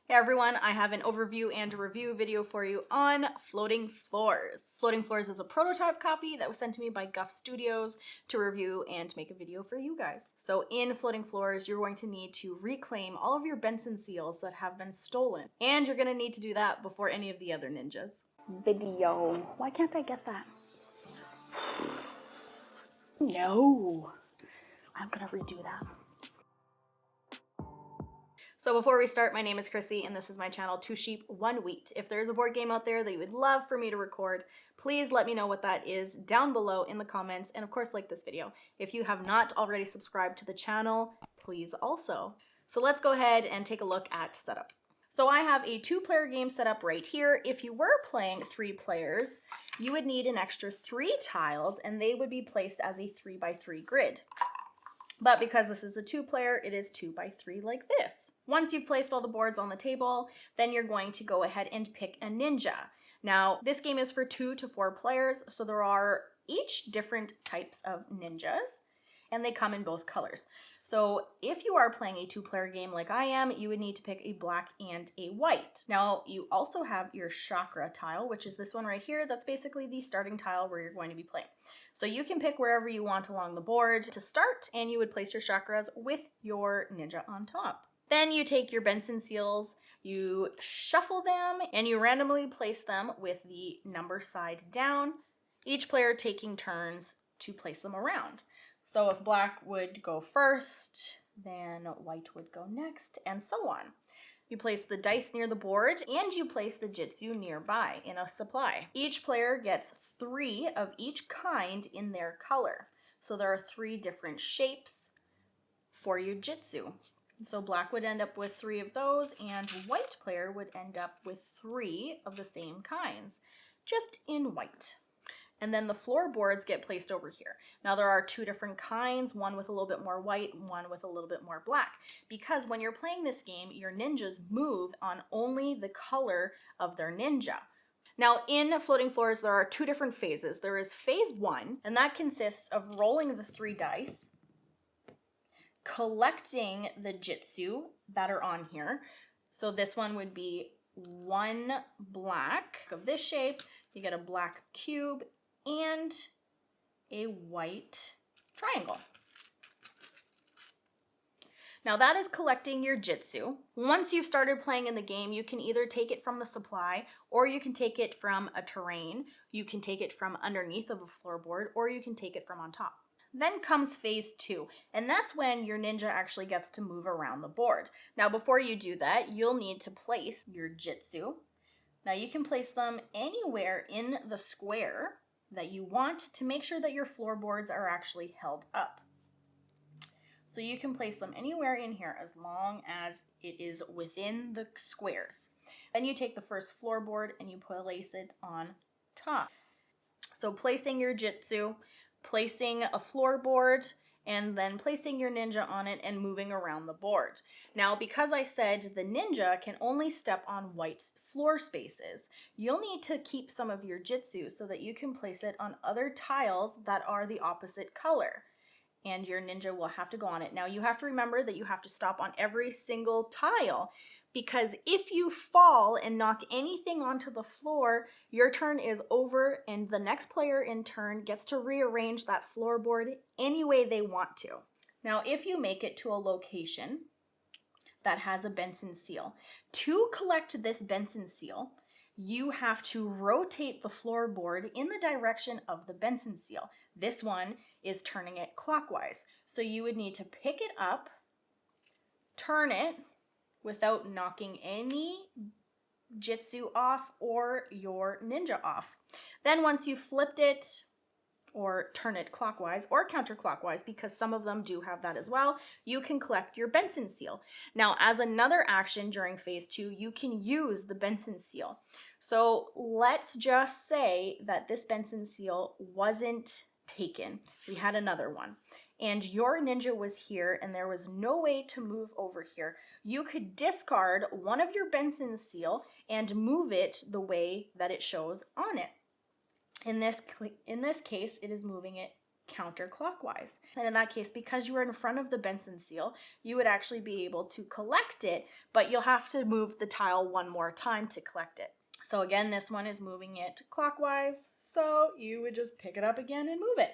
Hey everyone, I have an overview and a review video for you on Floating Floors. Floating Floors is a prototype copy that was sent to me by Guf Studios to review and make a video for you guys. So in Floating Floors, you're going to need to reclaim all of your Bensen seals that have been stolen. And you're going to need to do that before any of the other ninjas. Video. Why can't I get that? No. I'm going to redo that. So before we start, my name is Krissy and this is my channel, 2 Sheep, 1 Wheat. If there's a board game out there that you would love for me to record, please let me know what that is down below in the comments, and of course like this video. If you have not already subscribed to the channel, please also. So let's go ahead and take a look at setup. So I have a 2-player game set up right here. If you were playing 3 players, you would need an extra 3 tiles and they would be placed as a 3x3 grid. But because this is a 2-player, it is 2x3 like this. Once you've placed all the boards on the table, then you're going to go ahead and pick a ninja. Now, this game is for 2 to 4 players, so there are each different types of ninjas, and they come in both colors. So if you are playing a 2-player game like I am, you would need to pick a black and a white. Now, you also have your chakra tile, which is this one right here. That's basically the starting tile where you're going to be playing. So you can pick wherever you want along the board to start, and you would place your chakras with your ninja on top. Then you take your Bensen seals, you shuffle them, and you randomly place them with the number side down, each player taking turns to place them around. So if black would go first, then white would go next, and so on. You place the dice near the board, and you place the Jitsu nearby in a supply. Each player gets 3 of each kind in their color. So there are 3 different shapes for your Jitsu. So black would end up with 3 of those, and white player would end up with 3 of the same kinds, just in white. And then the floorboards get placed over here. Now there are 2 different kinds, one with a little bit more white and one with a little bit more black. Because when you're playing this game, your ninjas move on only the color of their ninja. Now in Floating Floors, there are 2 different phases. There is phase 1, and that consists of rolling the 3 dice, collecting the Jitsu that are on here. So this one would be 1 black of this shape, you get a black cube, and a white triangle. Now that is collecting your Jitsu. Once you've started playing in the game, you can either take it from the supply, or you can take it from a terrain, you can take it from underneath of a floorboard, or you can take it from on top. Then comes phase 2, and that's when your ninja actually gets to move around the board. Now before you do that, you'll need to place your Jitsu. Now you can place them anywhere in the square that you want to make sure that your floorboards are actually held up. So you can place them anywhere in here as long as it is within the squares. Then you take the first floorboard and you place it on top. So placing your Jitsu, placing a floorboard, and then placing your ninja on it and moving around the board. Now, because I said the ninja can only step on white floor spaces, you'll need to keep some of your Jitsu so that you can place it on other tiles that are the opposite color, and your ninja will have to go on it. Now, you have to remember that you have to stop on every single tile, because if you fall and knock anything onto the floor, your turn is over and the next player in turn gets to rearrange that floorboard any way they want to. Now, if you make it to a location that has a Bensen seal, to collect this Bensen seal, you have to rotate the floorboard in the direction of the Bensen seal. This one is turning it clockwise. So you would need to pick it up, turn it, without knocking any Jitsu off or your ninja off. Then once you've flipped it, or turn it clockwise or counterclockwise, because some of them do have that as well, you can collect your Bensen seal. Now, as another action during phase 2, you can use the Bensen seal. So let's just say that this Bensen seal wasn't taken. We had another one, and your ninja was here and there was no way to move over here. You could discard one of your Bensen seal and move it the way that it shows on it. In this case, it is moving it counterclockwise. And in that case, because you are in front of the Bensen seal, you would actually be able to collect it, but you'll have to move the tile one more time to collect it. So again, this one is moving it clockwise, so you would just pick it up again and move it.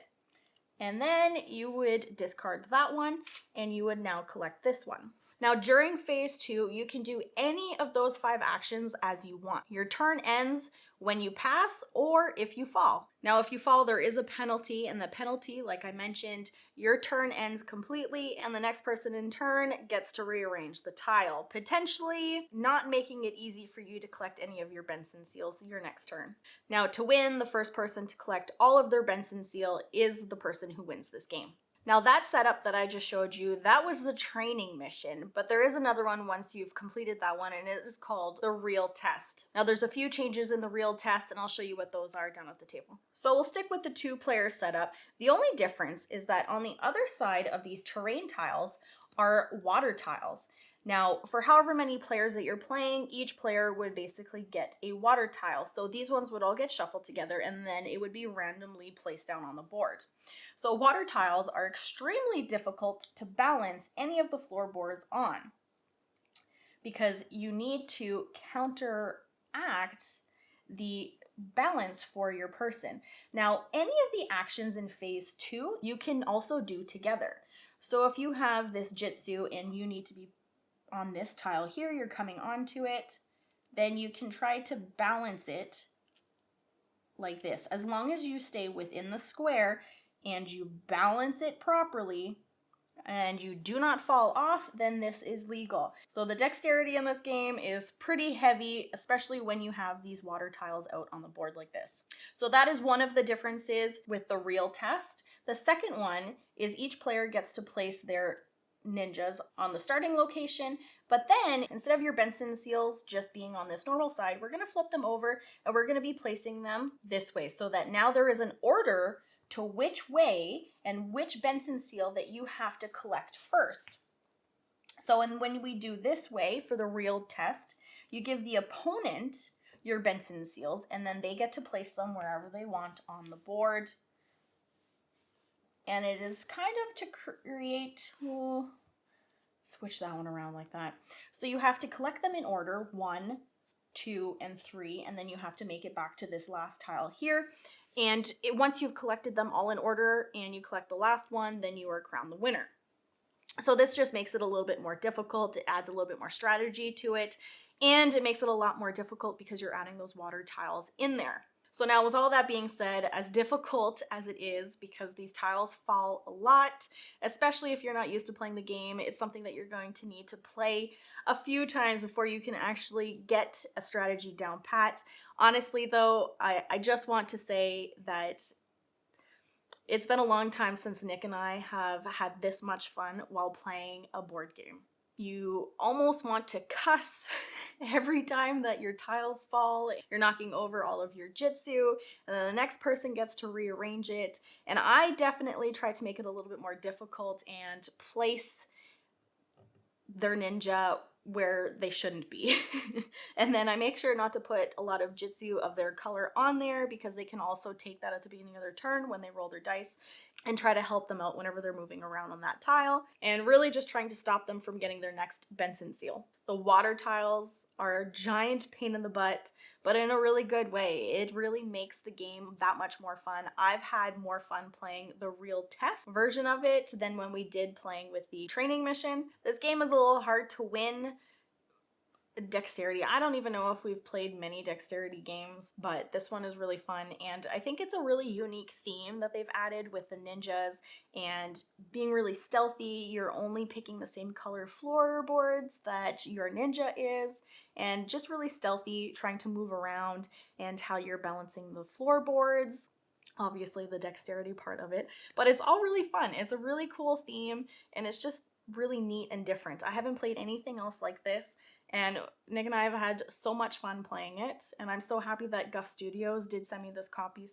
And then you would discard that one, and you would now collect this one. Now during phase 2, you can do any of those 5 actions as you want. Your turn ends when you pass or if you fall. Now if you fall, there is a penalty, and the penalty, like I mentioned, your turn ends completely and the next person in turn gets to rearrange the tile, potentially not making it easy for you to collect any of your Bensen seals your next turn. Now to win, the first person to collect all of their Bensen seal is the person who wins this game. Now that setup that I just showed you, that was the training mission, but there is another one once you've completed that one, and it is called the real test. Now there's a few changes in the real test, and I'll show you what those are down at the table. So we'll stick with the 2-player setup. The only difference is that on the other side of these terrain tiles are water tiles. Now, for however many players that you're playing, each player would basically get a water tile. So these ones would all get shuffled together, and then it would be randomly placed down on the board. So water tiles are extremely difficult to balance any of the floorboards on, because you need to counteract the balance for your person. Now, any of the actions in phase 2, you can also do together. So if you have this Jitsu and you need to be on this tile here, you're coming onto it, then you can try to balance it like this. As long as you stay within the square and you balance it properly and you do not fall off, then this is legal. So the dexterity in this game is pretty heavy, especially when you have these water tiles out on the board like this. So that is one of the differences with the real test. The second one is each player gets to place their ninjas on the starting location, but then instead of your Bensen seals just being on this normal side, we're going to flip them over and we're going to be placing them this way, so that now there is an order to which way and which Bensen seal that you have to collect first. So when we do this way for the real test, you give the opponent your Bensen seals, and then they get to place them wherever they want on the board. And it is kind of to create, we'll switch that one around like that. So you have to collect them in order, 1, 2, and 3, and then you have to make it back to this last tile here. And once you've collected them all in order and you collect the last one, then you are crowned the winner. So this just makes it a little bit more difficult. It adds a little bit more strategy to it, and it makes it a lot more difficult because you're adding those water tiles in there. So now with all that being said, as difficult as it is, because these tiles fall a lot, especially if you're not used to playing the game, it's something that you're going to need to play a few times before you can actually get a strategy down pat. Honestly though, I just want to say that it's been a long time since Nick and I have had this much fun while playing a board game. You almost want to cuss every time that your tiles fall. You're knocking over all of your Jitsu, and then the next person gets to rearrange it. And I definitely try to make it a little bit more difficult and place their ninja where they shouldn't be. And then I make sure not to put a lot of Jitsu of their color on there, because they can also take that at the beginning of their turn when they roll their dice, and try to help them out whenever they're moving around on that tile, and really just trying to stop them from getting their next Bensen seal. The water tiles are a giant pain in the butt, but in a really good way. It really makes the game that much more fun. I've had more fun playing the real test version of it than when we did playing with the training mission. This game is a little hard to win. Dexterity, I don't even know if we've played many dexterity games, but this one is really fun, and I think it's a really unique theme that they've added with the ninjas and being really stealthy. You're only picking the same color floorboards that your ninja is, and just really stealthy, trying to move around, and how you're balancing the floorboards. Obviously the dexterity part of it, but it's all really fun. It's a really cool theme, and it's just really neat and different. I haven't played anything else like this, and Nick and I have had so much fun playing it, and I'm so happy that Guf Studios did send me this copy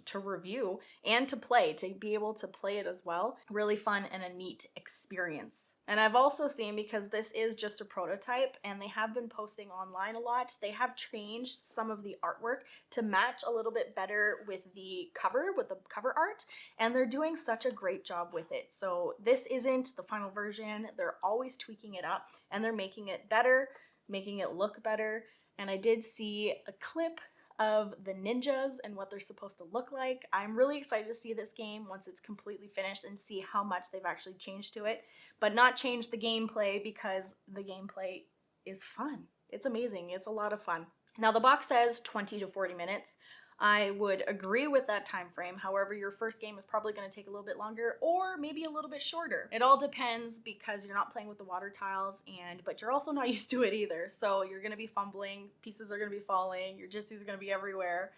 to review and to play, to be able to play it as well. Really fun and a neat experience. And I've also seen, because this is just a prototype and they have been posting online a lot, they have changed some of the artwork to match a little bit better with the cover art, and they're doing such a great job with it. So this isn't the final version. They're always tweaking it up and they're making it better, making it look better. And I did see a clip of the ninjas and what they're supposed to look like. I'm really excited to see this game once it's completely finished and see how much they've actually changed to it, but not change the gameplay, because the gameplay is fun. It's amazing. It's a lot of fun. Now the box says 20 to 40 minutes. I would agree with that time frame. However, your first game is probably going to take a little bit longer, or maybe a little bit shorter. It all depends, because you're not playing with the water tiles, but you're also not used to it either. So you're going to be fumbling, pieces are going to be falling, your jitsu is going to be everywhere.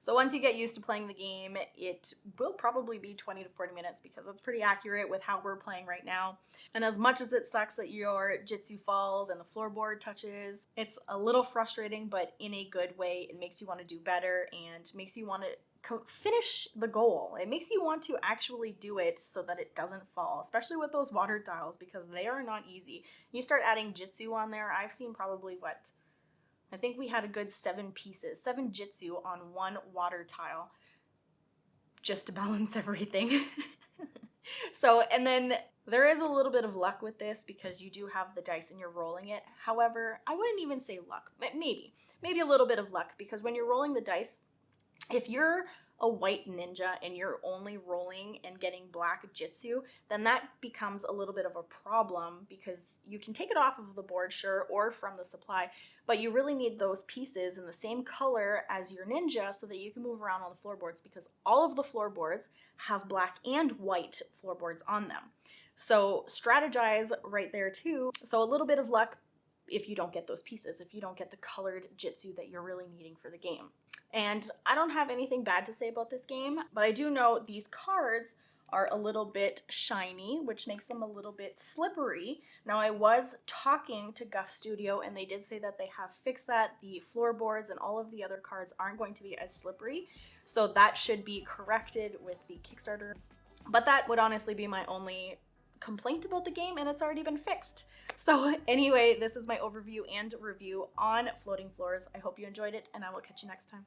So once you get used to playing the game, it will probably be 20 to 40 minutes, because that's pretty accurate with how we're playing right now. And as much as it sucks that your jitsu falls and the floorboard touches, it's a little frustrating, but in a good way. It makes you want to do better and makes you want to finish the goal. It makes you want to actually do it so that it doesn't fall, especially with those water tiles, because they are not easy. You start adding jitsu on there. I've seen probably I think we had a good 7 jitsu on one water tile, just to balance everything. So, and then there is a little bit of luck with this, because you do have the dice and you're rolling it. However, I wouldn't even say luck, maybe a little bit of luck, because when you're rolling the dice, if you're a white ninja and you're only rolling and getting black jitsu, then that becomes a little bit of a problem, because you can take it off of the board, sure, or from the supply, but you really need those pieces in the same color as your ninja so that you can move around on the floorboards, because all of the floorboards have black and white floorboards on them. So strategize right there too. So a little bit of luck if you don't get those pieces, if you don't get the colored jitsu that you're really needing for the game. And I don't have anything bad to say about this game, but I do know these cards are a little bit shiny, which makes them a little bit slippery. Now, I was talking to Guf Studio, and they did say that they have fixed that. The floorboards and all of the other cards aren't going to be as slippery, so that should be corrected with the Kickstarter. But that would honestly be my only complaint about the game, and it's already been fixed. So anyway, this is my overview and review on Floating Floors. I hope you enjoyed it, and I will catch you next time.